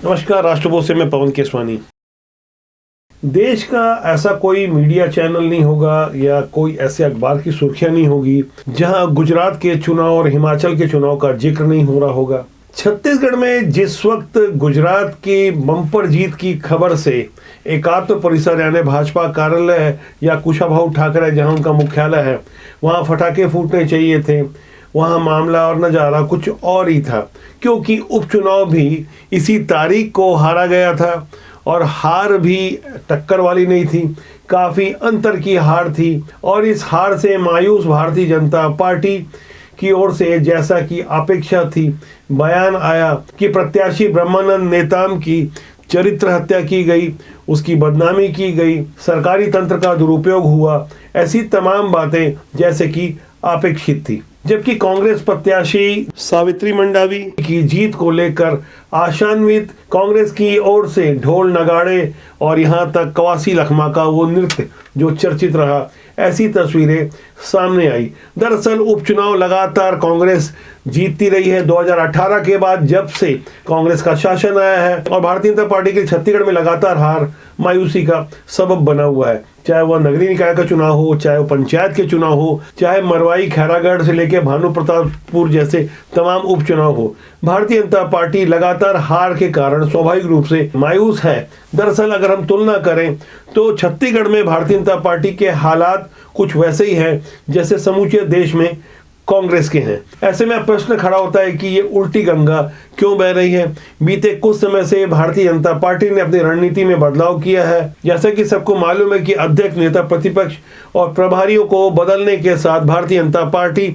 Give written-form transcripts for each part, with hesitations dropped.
नमस्कार, राष्ट्रभोज से मैं पवन केसवानी। देश का ऐसा कोई मीडिया चैनल नहीं होगा या कोई ऐसे अखबार की सुर्खियां नहीं होगी जहां गुजरात के चुनाव और हिमाचल के चुनाव का जिक्र नहीं हो रहा होगा। छत्तीसगढ़ में जिस वक्त गुजरात की बम्पर जीत की खबर से एकात्म परिसर यानी भाजपा कार्यालय या कुशाभाऊ ठाकरे जहां उनका मुख्यालय है वहां फटाके फूटने चाहिए थे, वहां मामला और नज़ारा कुछ और ही था, क्योंकि उपचुनाव भी इसी तारीख को हारा गया था और हार भी टक्कर वाली नहीं थी, काफ़ी अंतर की हार थी। और इस हार से मायूस भारतीय जनता पार्टी की ओर से जैसा कि अपेक्षा थी, बयान आया कि प्रत्याशी ब्रह्मानंद नेताम की चरित्र हत्या की गई, उसकी बदनामी की गई, सरकारी तंत्र का दुरुपयोग हुआ, ऐसी तमाम बातें जैसे कि अपेक्षित थी। जबकि कांग्रेस प्रत्याशी सावित्री मंडावी की जीत को लेकर आशान्वित कांग्रेस की ओर से ढोल नगाड़े और यहां तक कवासी लखमा का वो नृत्य जो चर्चित रहा, ऐसी तस्वीरें सामने आई। दरअसल उपचुनाव लगातार कांग्रेस जीतती रही है 2018 के बाद, जब से कांग्रेस का शासन आया है, और भारतीय जनता पार्टी के छत्तीसगढ़ में लगातार हार मायूसी का सबब बना हुआ है। चाहे वह नगरीय निकाय का चुनाव हो, चाहे वो पंचायत के चुनाव हो, चाहे मरवाई खैरागढ़ से लेकर भानु प्रतापपुर जैसे तमाम उपचुनाव हो, भारतीय जनता पार्टी लगातार हार के कारण स्वाभाविक रूप से मायूस है। दरअसल अगर हम तुलना करें तो छत्तीसगढ़ में भारतीय जनता पार्टी के हालात कुछ वैसे ही हैं जैसे समूचे देश में कांग्रेस के हैं। ऐसे में प्रश्न खड़ा होता है कि ये उल्टी गंगा क्यों बह रही है। बीते कुछ समय से भारतीय जनता पार्टी ने अपनी रणनीति में बदलाव किया है। जैसा कि सबको मालूम है कि अध्यक्ष, नेता प्रतिपक्ष और प्रभारियों को बदलने के साथ भारतीय जनता पार्टी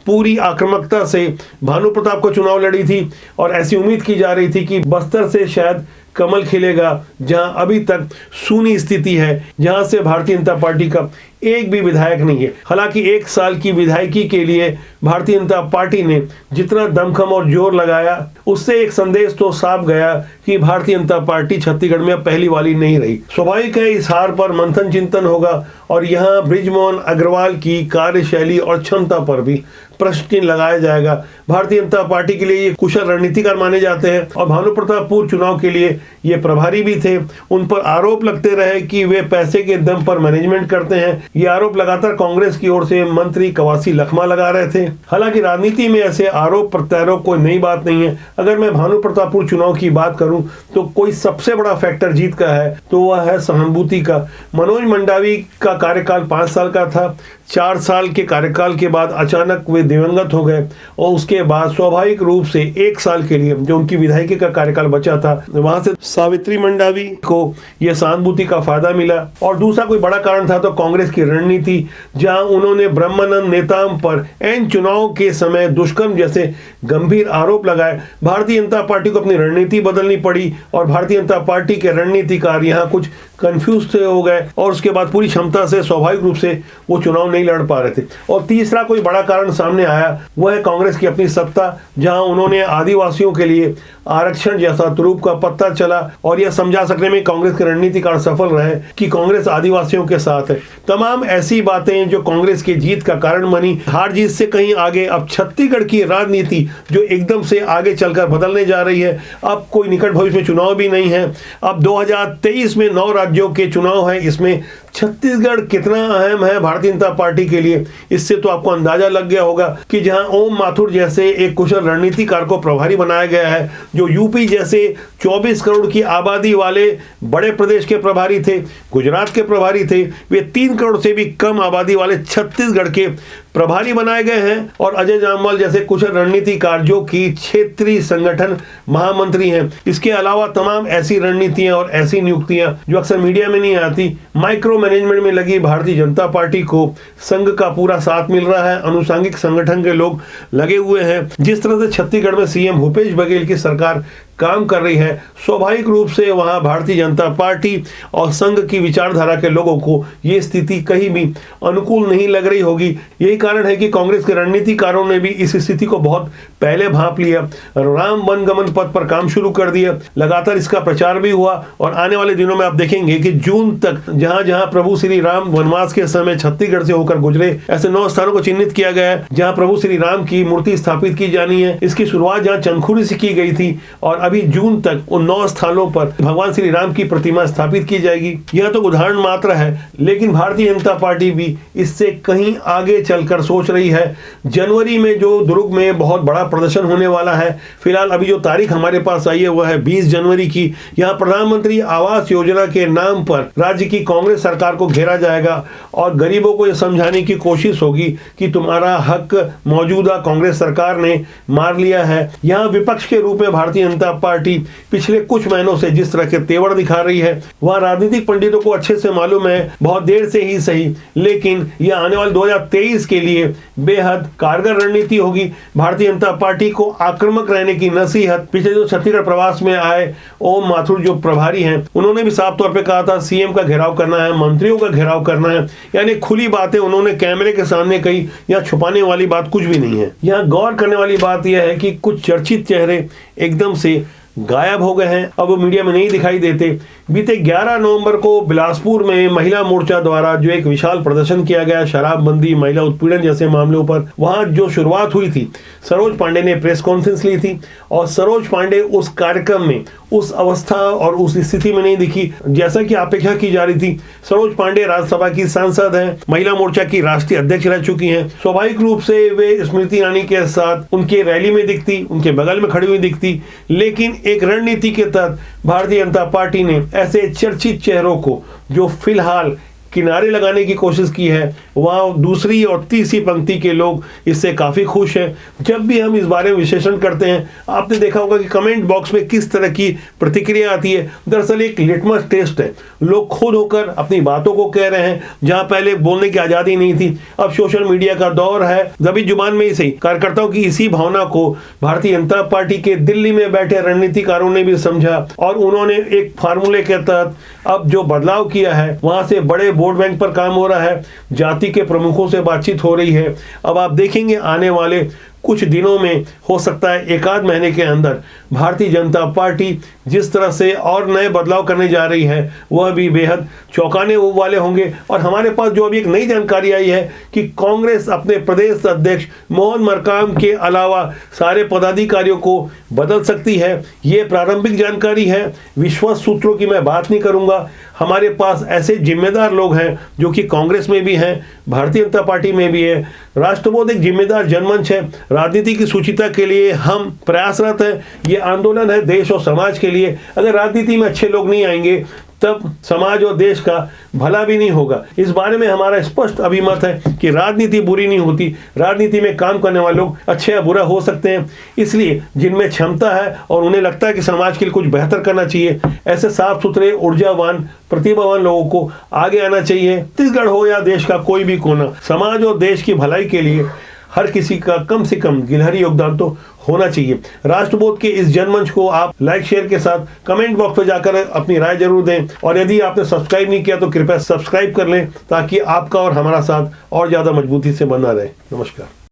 पूरी आक्रामकता से भानु प्रताप को चुनाव लड़ी थी और ऐसी उम्मीद की जा रही थी कि बस्तर से शायद कमल खिलेगा, जहां अभी तक सूनी स्थिति है, जहां से भारतीय जनता पार्टी का एक भी विधायक नहीं है। हालांकि 1 साल की विधायकी के लिए भारतीय जनता पार्टी ने जितना दमखम और जोर लगाया, उससे एक संदेश तो साफ गया कि भारतीय जनता पार्टी छत्तीसगढ़ में पहली वाली नहीं रही। स्वाभाविक है इस हार पर मंथन चिंतन होगा और यहाँ बृजमोहन अग्रवाल की कार्यशैली और क्षमता पर भी प्रश्न चिन्ह लगाया जाएगा। भारतीय जनता पार्टी के लिए ये कुशल रणनीतिकार माने जाते हैं और भानु प्रतापपुर चुनाव के लिए ये प्रभारी भी थे। उन पर आरोप लगते रहे कि वे पैसे के दम पर मैनेजमेंट करते हैं। ये आरोप लगातार कांग्रेस की ओर से मंत्री कवासी लखमा लगा रहे थे। हालांकि राजनीति में ऐसे आरोप प्रत्यारोप कोई नई बात नहीं है। अगर मैं भानु प्रतापपुर चुनाव की बात करूं तो कोई सबसे बड़ा फैक्टर जीत का है तो वह है सहानुभूति का। मनोज मंडावी का कार्यकाल 5 साल का था। 4 साल के कार्यकाल के बाद अचानक वे दिवंगत हो गए और उसके बाद स्वाभाविक रूप से 1 साल के लिए जो उनकी विधायकी का कार्यकाल बचा था, वहां से सावित्री मंडावी को यह सहानुभूति का फायदा मिला। और दूसरा कोई बड़ा कारण था तो कांग्रेस की रणनीति, जहां उन्होंने ब्रह्मानंद नेताम पर एन चुनाव के समय दुष्कर्म जैसे गंभीर आरोप लगाए। भारतीय जनता पार्टी को अपनी रणनीति बदलनी पड़ी और भारतीय जनता पार्टी के रणनीतिकार यहाँ कुछ कंफ्यूज से हो गए और उसके बाद पूरी क्षमता से स्वाभाविक रूप से वो चुनाव नहीं लड़ पा रहे थे। और तीसरा कोई बड़ा कारण सामने आया, वह है कांग्रेस की अपनी सत्ता, जहां उन्होंने आदिवासियों के लिए आरक्षण जैसा तुरूप का पत्ता चला और यह समझा सकने में कांग्रेस के रणनीतिकार सफल रहे कि कांग्रेस आदिवासियों के साथ है। तमाम ऐसी बातें जो कांग्रेस की जीत का कारण बनी। हार जीत से कहीं आगे अब छत्तीसगढ़ की राजनीति जो एकदम से आगे चलकर बदलने जा रही है। अब कोई निकट भविष्य में चुनाव भी नहीं है। अब 2023 में 9 राज्यों के चुनाव है। इसमें छत्तीसगढ़ कितना अहम है भारतीय जनता पार्टी के लिए, इससे तो आपको अंदाजा लग गया होगा कि जहां ओम माथुर जैसे एक कुशल रणनीतिकार को प्रभारी बनाया गया है, जो यूपी जैसे 24 करोड़ की आबादी वाले बड़े प्रदेश के प्रभारी थे, गुजरात के प्रभारी थे, वे 3 करोड़ से भी कम आबादी वाले छत्तीसगढ़ के प्रभारी बनाए गए हैं। और अजय जामवाल जैसे कुशल रणनीतिकार जो कि क्षेत्रीय संगठन महामंत्री हैं। इसके अलावा तमाम ऐसी रणनीतियां और ऐसी नियुक्तियां जो अक्सर मीडिया में नहीं आती। माइक्रो मैनेजमेंट में लगी भारतीय जनता पार्टी को संघ का पूरा साथ मिल रहा है, अनुषंगिक संगठन के लोग लगे हुए हैं। जिस तरह से छत्तीसगढ़ में सीएम भूपेश बघेल की सरकार काम कर रही है, स्वाभाविक रूप से वहां भारतीय जनता पार्टी और संघ की विचारधारा के लोगों को ये स्थिति कहीं भी अनुकूल नहीं लग रही होगी। यही कारण है कि कांग्रेस के रणनीतिकारों ने भी इस स्थिति को बहुत पहले भांप लिया, राम वनगमन पथ पर काम शुरू कर दिया। लगातार इसका प्रचार भी हुआ और आने वाले दिनों में आप देखेंगे कि जून तक जहां जहां प्रभु श्री राम वनवास के समय छत्तीसगढ़ से होकर गुजरे, ऐसे 9 स्थानों को चिन्हित किया गया है जहां प्रभु श्री राम की मूर्ति स्थापित की जानी है। इसकी शुरुआत जहां चंदखुरी से की गई थी और अभी जून तक उन 9 स्थानों पर भगवान श्री राम की प्रतिमा स्थापित की जाएगी। यह तो उदाहरण मात्र है, लेकिन भारतीय जनता पार्टी भी इससे कहीं आगे चलकर सोच रही है। जनवरी में जो दुर्ग में बहुत बड़ा प्रदर्शन होने वाला है, फिलहाल अभी जो तारीख हमारे पास आई है वह है 20 जनवरी की। यहाँ प्रधानमंत्री आवास योजना के नाम पर राज्य की कांग्रेस सरकार को घेरा जाएगा और गरीबों को यह समझाने की कोशिश होगी कि तुम्हारा हक मौजूदा कांग्रेस सरकार ने मार लिया है। यहाँ विपक्ष के रूप में भारतीय जनता पार्टी पिछले कुछ महीनों से जिस तरह के तेवर दिखा रही है, वह राजनीतिक पंडितों को अच्छे से मालूम है, बहुत देर से ही सही, लेकिन यह आने वाले 2023 के लिए बेहद कारगर रणनीति होगी। भारतीय जनता पार्टी को आक्रामक रहने की नसीहत पिछले जो छत्तीसगढ़ प्रवास में आए ओम माथुर जो प्रभारी हैं, उन्होंने भी साफ तौर पे कहा था सीएम का घेराव करना है, मंत्रियों का घेराव करना है। यानी खुली बातें उन्होंने कैमरे के सामने कही, या छुपाने वाली बात कुछ भी नहीं है। यहाँ गौर करने वाली बात यह है कि कुछ चर्चित चेहरे एकदम से गायब हो गए हैं, अब वो मीडिया में नहीं दिखाई देते। बीते 11 नवंबर को बिलासपुर में महिला मोर्चा द्वारा जो एक विशाल प्रदर्शन किया गया शराबबंदी, महिला उत्पीड़न जैसे मामलों पर, वहां जो शुरुआत हुई थी, सरोज पांडे ने प्रेस कॉन्फ्रेंस ली थी और सरोज पांडे उस कार्यक्रम में उस अवस्था और उस स्थिति में नहीं दिखी जैसा कि अपेक्षा की जा रही थी। सरोज पांडे राज्यसभा की सांसद हैं, महिला मोर्चा की राष्ट्रीय अध्यक्ष रह चुकी हैं। स्वाभाविक रूप से वे स्मृति ईरानी के साथ उनके रैली में दिखती, उनके बगल में खड़ी हुई दिखती, लेकिन एक रणनीति के तहत भारतीय जनता पार्टी ने ऐसे चर्चित चेहरों को जो फिलहाल किनारे लगाने की कोशिश की है, वहाँ दूसरी और तीसरी पंक्ति के लोग इससे काफ़ी खुश हैं। जब भी हम इस बारे में विश्लेषण करते हैं, आपने देखा होगा कि कमेंट बॉक्स में किस तरह की प्रतिक्रिया आती है। दरअसल एक लिटमस टेस्ट है, लोग खुद होकर अपनी बातों को कह रहे हैं। जहाँ पहले बोलने की आज़ादी नहीं थी, अब सोशल मीडिया का दौर है, दबी जुबान में ही सही कार्यकर्ताओं की इसी भावना को भारतीय जनता पार्टी के दिल्ली में बैठे रणनीतिकारों ने भी समझा और उन्होंने एक फार्मूले के तहत अब जो बदलाव किया है, वहाँ से बड़े वोट बैंक पर काम हो रहा है, जाति के प्रमुखों से बातचीत हो रही है। अब आप देखेंगे आने वाले कुछ दिनों में, हो सकता है एक आध महीने के अंदर, भारतीय जनता पार्टी जिस तरह से और नए बदलाव करने जा रही है वह भी बेहद चौंकाने वाले होंगे। और हमारे पास जो अभी एक नई जानकारी आई है कि कांग्रेस अपने प्रदेश अध्यक्ष मोहन मरकाम के अलावा सारे पदाधिकारियों को बदल सकती है। ये प्रारंभिक जानकारी है, विश्वास सूत्रों की मैं बात नहीं करूंगा। हमारे पास ऐसे जिम्मेदार लोग हैं जो कि कांग्रेस में भी हैं, भारतीय जनता पार्टी में भी है। राष्ट्रबोध एक जिम्मेदार जनमंच है, राजनीति की सुचिता के लिए हम प्रयासरत हैं। ये आंदोलन है देश और समाज के लिए। अगर राजनीति में अच्छे लोग नहीं आएंगे तब समाज और देश का भला भी नहीं होगा। इस बारे में हमारा स्पष्ट अभिमत है कि राजनीति बुरी नहीं होती, राजनीति में काम करने वाले लोग अच्छे या बुरा हो सकते हैं। इसलिए जिनमें क्षमता है और उन्हें लगता है कि समाज के लिए कुछ बेहतर करना चाहिए, ऐसे साफ सुथरे ऊर्जावान प्रतिभावान लोगों को आगे आना चाहिए। छत्तीसगढ़ हो या देश का कोई भी कोना, समाज और देश की भलाई के लिए हर किसी का कम से कम गिलहरी योगदान तो होना चाहिए। राष्ट्रबोध के इस जनमंच को आप लाइक शेयर के साथ कमेंट बॉक्स में जाकर अपनी राय जरूर दें और यदि आपने सब्सक्राइब नहीं किया तो कृपया सब्सक्राइब कर लें ताकि आपका और हमारा साथ और ज्यादा मजबूती से बना रहे। नमस्कार।